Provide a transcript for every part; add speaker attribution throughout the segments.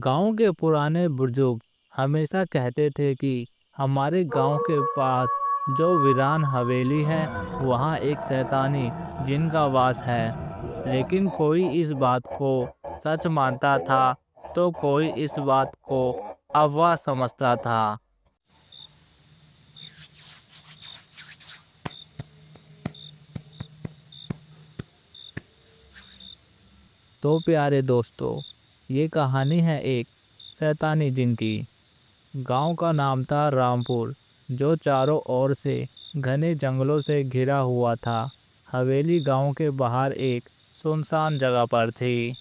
Speaker 1: गांव के पुराने बुजुर्ग हमेशा कहते थे कि हमारे गांव के पास जो वीरान हवेली है वहाँ एक शैतानी जिन का वास है। लेकिन कोई इस बात को सच मानता था तो कोई इस बात को अफवाह समझता था। तो प्यारे दोस्तों, ये कहानी है एक शैतानी जिन की। गांव का नाम था रामपुर, जो चारों ओर से घने जंगलों से घिरा हुआ था। हवेली गांव के बाहर एक सुनसान जगह पर थी।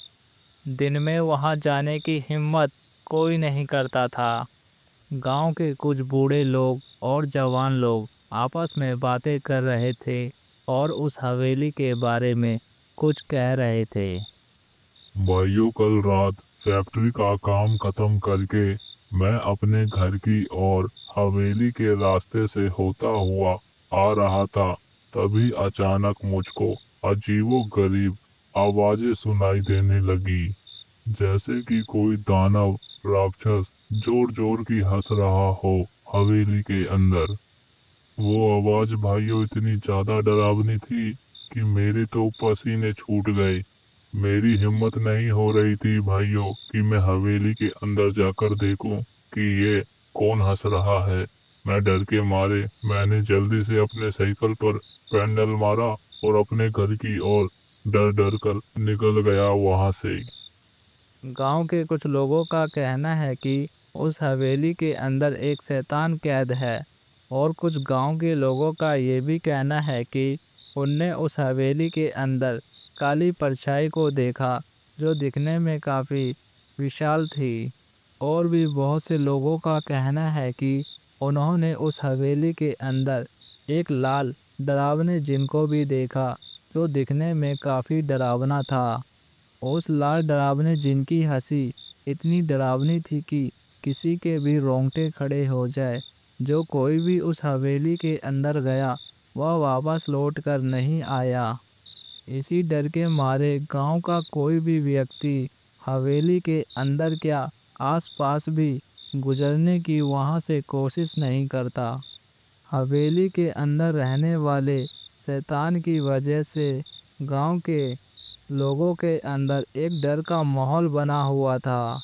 Speaker 1: दिन में वहां जाने की हिम्मत कोई नहीं करता था। गांव के कुछ बूढ़े लोग और जवान लोग आपस में बातें कर रहे थे और उस हवेली के बारे में कुछ कह रहे थे।
Speaker 2: भाइयों, कल रात फैक्ट्री का काम खत्म करके मैं अपने घर की ओर हवेली के रास्ते से होता हुआ आ रहा था। तभी अचानक मुझको अजीबो-गरीब आवाजें सुनाई देने लगी, जैसे कि कोई दानव राक्षस जोर जोर की हंस रहा हो हवेली के अंदर। वो आवाज भाइयों इतनी ज्यादा डरावनी थी कि मेरे तो पसीने छूट गए। मेरी हिम्मत नहीं हो रही थी भाइयों कि मैं हवेली के अंदर जाकर देखूं कि ये कौन हंस रहा है। मैं डर के मारे मैंने जल्दी से अपने साइकिल पर पैडल मारा और अपने घर की ओर डर डर कर निकल गया वहां से।
Speaker 1: गांव के कुछ लोगों का कहना है कि उस हवेली के अंदर एक शैतान कैद है, और कुछ गांव के लोगों का ये भी कहना है कि उनने उस हवेली के अंदर काली परछाई को देखा, जो दिखने में काफी विशाल थी। और भी बहुत से लोगों का कहना है कि उन्होंने उस हवेली के अंदर एक लाल डरावने जिन को भी देखा, जो दिखने में काफी डरावना था। उस लाल डरावने जिन की हंसी इतनी डरावनी थी कि किसी के भी रोंगटे खड़े हो जाए। जो कोई भी उस हवेली के अंदर गया, वह वापस लौट कर नहीं आया। इसी डर के मारे गांव का कोई भी व्यक्ति हवेली के अंदर क्या आसपास भी गुजरने की वहां से कोशिश नहीं करता। हवेली के अंदर रहने वाले शैतान की वजह से गांव के लोगों के अंदर एक डर का माहौल बना हुआ था।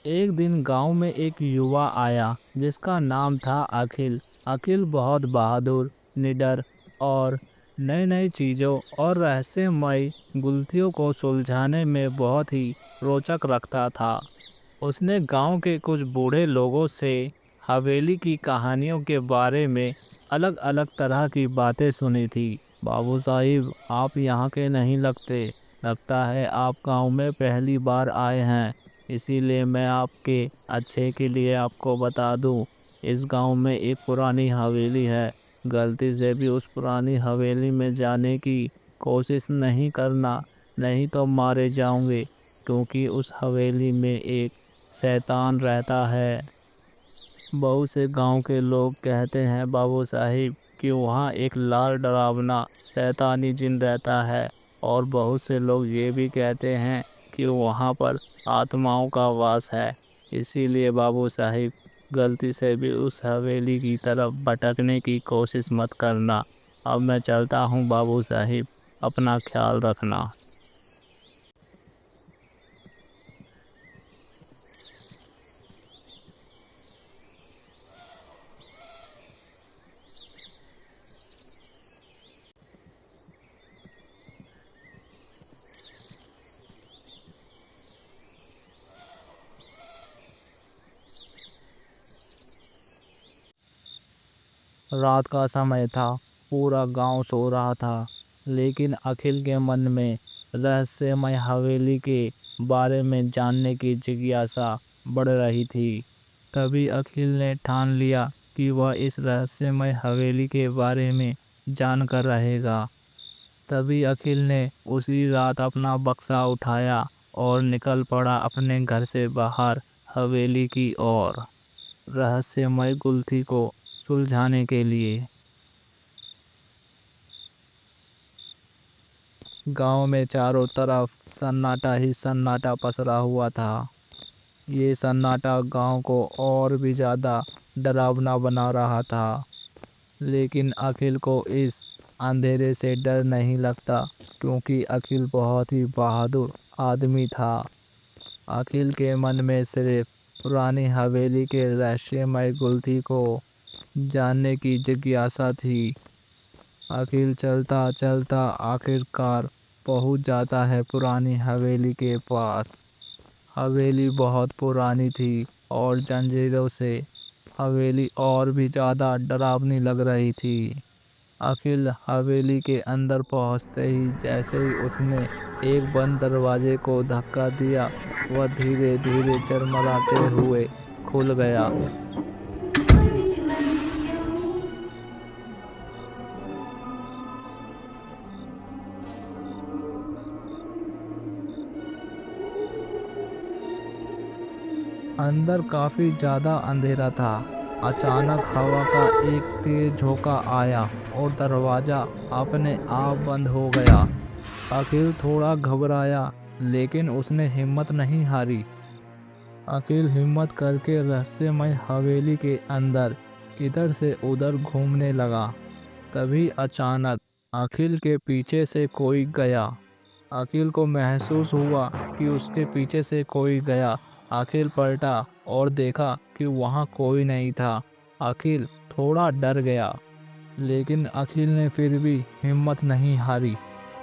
Speaker 1: एक दिन गांव में एक युवा आया जिसका नाम था अखिल। अखिल बहुत बहादुर, निडर और नई नई चीजों और रहस्यमय गुत्थियों को सुलझाने में बहुत ही रोचक रखता था। उसने गांव के कुछ बूढ़े लोगों से हवेली की कहानियों के बारे में अलग अलग तरह की बातें सुनी थी। बाबू साहिब, आप यहाँ के नहीं लगते। लगता है आप गांव में पहली बार आए हैं। इसीलिए मैं आपके अच्छे के लिए आपको बता दूं, इस गांव में एक पुरानी हवेली है। गलती से भी उस पुरानी हवेली में जाने की कोशिश नहीं करना, नहीं तो मारे जाओगे, क्योंकि उस हवेली में एक शैतान रहता है। बहुत से गांव के लोग कहते हैं बाबू साहिब कि वहाँ एक लाल डरावना शैतानी जिन रहता है, और बहुत से लोग ये भी कहते हैं कि वहाँ पर आत्माओं का वास है। इसीलिए बाबू साहिब, गलती से भी उस हवेली की तरफ भटकने की कोशिश मत करना। अब मैं चलता हूँ बाबू साहिब, अपना ख्याल रखना। रात का समय था, पूरा गांव सो रहा था, लेकिन अखिल के मन में रहस्यमय हवेली के बारे में जानने की जिज्ञासा बढ़ रही थी। तभी अखिल ने ठान लिया कि वह इस रहस्यमय हवेली के बारे में जानकर रहेगा। तभी अखिल ने उसी रात अपना बक्सा उठाया और निकल पड़ा अपने घर से बाहर हवेली की ओर, रहस्यमय गुत्थी को सुलझाने के लिए। गांव में चारों तरफ सन्नाटा ही सन्नाटा पसरा हुआ था। ये सन्नाटा गांव को और भी ज़्यादा डरावना बना रहा था। लेकिन अखिल को इस अंधेरे से डर नहीं लगता, क्योंकि अखिल बहुत ही बहादुर आदमी था। अखिल के मन में सिर्फ पुरानी हवेली के रहस्यमय गुलती को जानने की जिज्ञासा थी। अखिल चलता चलता आखिरकार पहुंच जाता है पुरानी हवेली के पास। हवेली बहुत पुरानी थी और जंजीरों से हवेली और भी ज़्यादा डरावनी लग रही थी। अखिल हवेली के अंदर पहुंचते ही जैसे ही उसने एक बंद दरवाजे को धक्का दिया, वह धीरे धीरे चरमराते हुए खुल गया। अंदर काफी ज्यादा अंधेरा था। अचानक हवा का एक तेज झोंका आया और दरवाजा अपने आप बंद हो गया। अखिल थोड़ा घबराया, लेकिन उसने हिम्मत नहीं हारी। अखिल हिम्मत करके रहस्यमय हवेली के अंदर इधर से उधर घूमने लगा। तभी अचानक अखिल के पीछे से कोई गया। अखिल को महसूस हुआ कि उसके पीछे से कोई गया। अखिल पलटा और देखा कि वहाँ कोई नहीं था। अखिल थोड़ा डर गया, लेकिन अखिल ने फिर भी हिम्मत नहीं हारी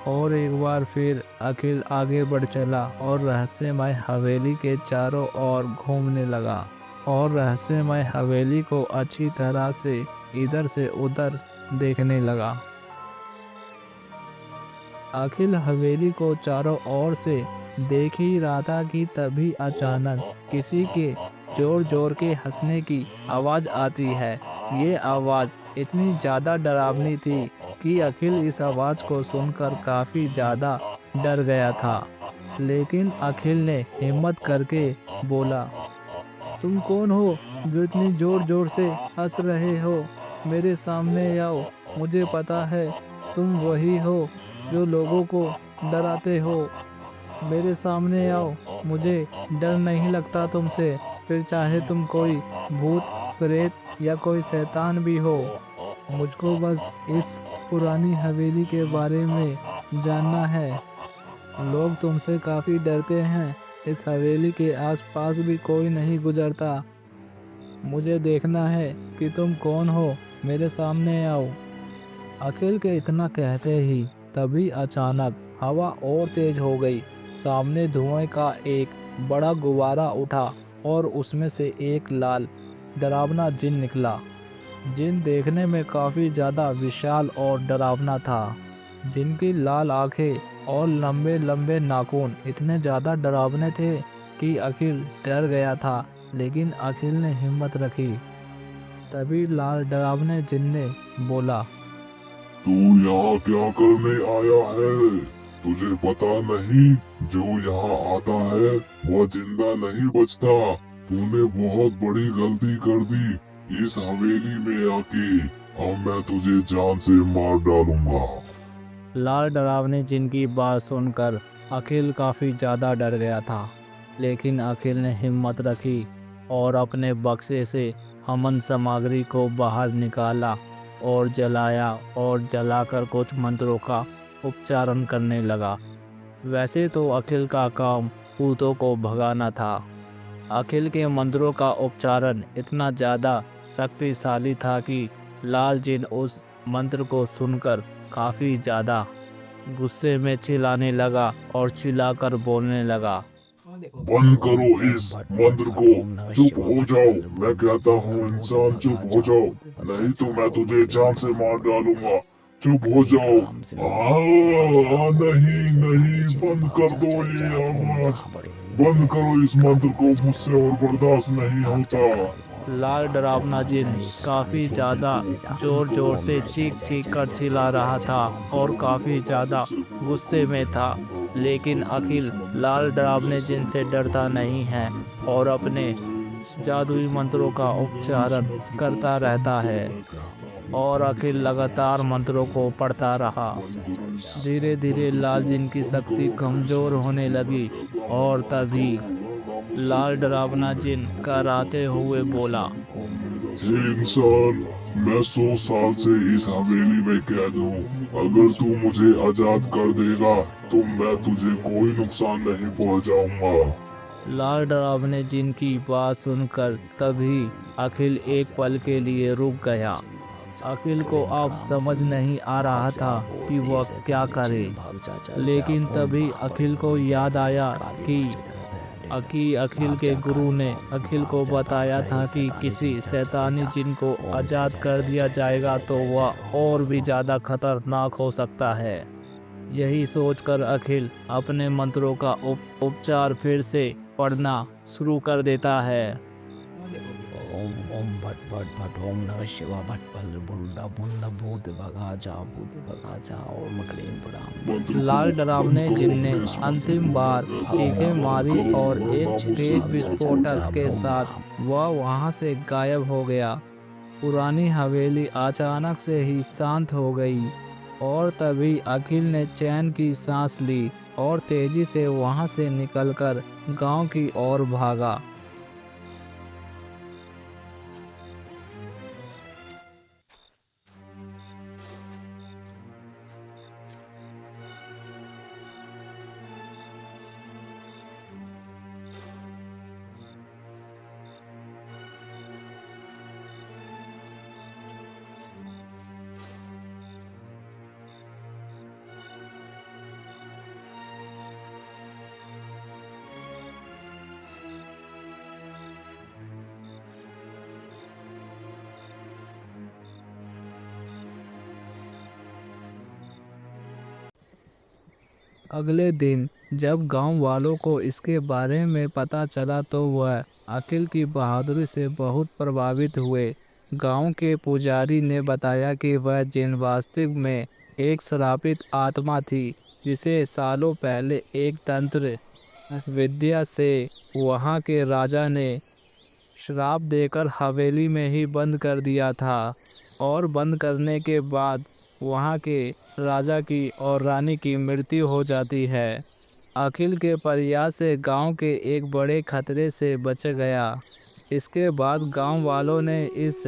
Speaker 1: और एक बार फिर अखिल आगे बढ़ चला और रहस्यमय हवेली के चारों ओर घूमने लगा और रहस्यमय हवेली को अच्छी तरह से इधर से उधर देखने लगा। अखिल हवेली को चारों ओर से देख ही रहा था कि तभी अचानक किसी के जोर जोर के हंसने की आवाज़ आती है। ये आवाज़ इतनी ज़्यादा डरावनी थी कि अखिल इस आवाज़ को सुनकर काफ़ी ज़्यादा डर गया था। लेकिन अखिल ने हिम्मत करके बोला, तुम कौन हो जो इतनी जोर जोर से हंस रहे हो? मेरे सामने आओ, मुझे पता है तुम वही हो जो लोगों को डराते हो। मेरे सामने आओ, मुझे डर नहीं लगता तुमसे, फिर चाहे तुम कोई भूत प्रेत या कोई शैतान भी हो। मुझको बस इस पुरानी हवेली के बारे में जानना है। लोग तुमसे काफ़ी डरते हैं। इस हवेली के आसपास भी कोई नहीं गुजरता। मुझे देखना है कि तुम कौन हो, मेरे सामने आओ। अखिल के इतना कहते ही तभी अचानक हवा और तेज हो गई। सामने धुएं का एक बड़ा गुब्बारा उठा और उसमें से एक लाल डरावना जिन निकला। जिन देखने में काफ़ी ज़्यादा विशाल और डरावना था। जिनकी लाल आंखें और लंबे लंबे नाखून इतने ज़्यादा डरावने थे कि अखिल डर गया था, लेकिन अखिल ने हिम्मत रखी। तभी लाल डरावने जिन ने बोला,
Speaker 2: तू यहाँ क्या करने आया है? तुझे पता नहीं, जो यहाँ आता है वह जिंदा नहीं बचता। तूने बहुत बड़ी गलती कर दी इस हवेली में आके। अब मैं तुझे जान से मार डालूंगा।
Speaker 1: लाल डरावने जिन की बात सुनकर अखिल काफ़ी ज़्यादा डर गया था, लेकिन अखिल ने हिम्मत रखी और अपने बक्से से हवन सामग्री को बाहर निकाला और जलाया और जलाकर कुछ मंत्रों का उच्चारण करने लगा। वैसे तो अखिल का काम भूतों को भगाना था। अखिल के मंत्रों का उच्चारण इतना ज़्यादा शक्तिशाली था कि लाल जिन उस मंत्र को सुनकर काफ़ी ज़्यादा गुस्से में चिल्लाने लगा और चिल्लाकर बोलने लगा,
Speaker 2: बंद करो इस मंत्र को। चुप हो जाओ। मैं कहता हूँ इंसान, चुप हो जाओ, नहीं तो मैं तुझे जान से मार डालूंगा। चुप हो जाओ। नहीं नहीं, बंद कर दो ये आवाज। बंद करो इस मंत्र को, मुझसे और बर्दाश्त नहीं होता।
Speaker 1: लाल डरावना जिन काफ़ी ज़्यादा जोर जोर से चीख चीख कर चिल्ला रहा था और काफ़ी ज़्यादा गुस्से में था। लेकिन अखिल लाल डरावने जिन से डरता नहीं है और अपने जादुई मंत्रों का उच्चारण करता रहता है और अखिल लगातार मंत्रों को पढ़ता रहा। धीरे धीरे लाल जिन की शक्ति कमजोर होने लगी और तभी लाल डरावना जिन कराते हुए बोला,
Speaker 2: हे इंसान, मैं 100 साल से इस हवेली में कैद हूँ। अगर तू मुझे आजाद कर देगा तो मैं तुझे कोई नुकसान नहीं पहुँचाऊंगा।
Speaker 1: लाल डरावने जिन की बात सुनकर तभी अखिल एक पल के लिए रुक गया। अखिल को अब समझ नहीं आ रहा था कि वह क्या करे, लेकिन तभी अखिल को याद आया कि अखिल के गुरु ने अखिल को बताया था कि किसी शैतानी जिन को आज़ाद कर दिया जाएगा तो वह और भी ज़्यादा खतरनाक हो सकता है। यही सोचकर अखिल अपने मंत्रों का उपचार फिर से पढ़ना शुरू कर देता है।
Speaker 3: ओम ओम भट भट भट ओम नमः शिवाय भट भल बुल्दा बुंदा भूत भगा जा ओम क्लीं प्रणाम।
Speaker 1: लाल डरावने जिन ने अंतिम बार चीखें मारी और एक तेज विस्फोटक के साथ वह वहां से गायब हो गया। पुरानी हवेली अचानक से ही शांत हो गई और तभी अखिल ने चैन की सांस ली और तेजी से वहां से निकलकर गांव की ओर भागा। अगले दिन जब गांव वालों को इसके बारे में पता चला तो वह अखिल की बहादुरी से बहुत प्रभावित हुए। गांव के पुजारी ने बताया कि वह जिन वास्तव में एक श्रापित आत्मा थी जिसे सालों पहले एक तंत्र विद्या से वहां के राजा ने श्राप देकर हवेली में ही बंद कर दिया था और बंद करने के बाद वहां के राजा की और रानी की मृत्यु हो जाती है। अखिल के प्रयास से गांव के एक बड़े खतरे से बच गया। इसके बाद गांव वालों ने इस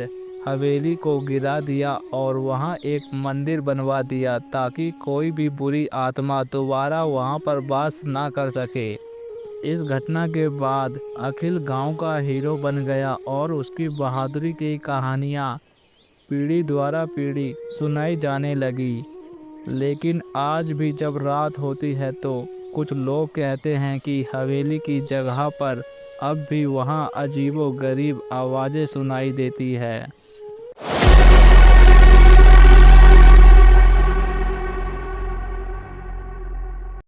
Speaker 1: हवेली को गिरा दिया और वहां एक मंदिर बनवा दिया ताकि कोई भी बुरी आत्मा दोबारा वहां पर वास ना कर सके। इस घटना के बाद अखिल गांव का हीरो बन गया और उसकी बहादुरी की कहानियाँ पीढ़ी द्वारा पीढ़ी सुनाई जाने लगी। लेकिन आज भी जब रात होती है तो कुछ लोग कहते हैं कि हवेली की जगह पर अब भी वहाँ अजीबो गरीब आवाज़ें सुनाई देती है।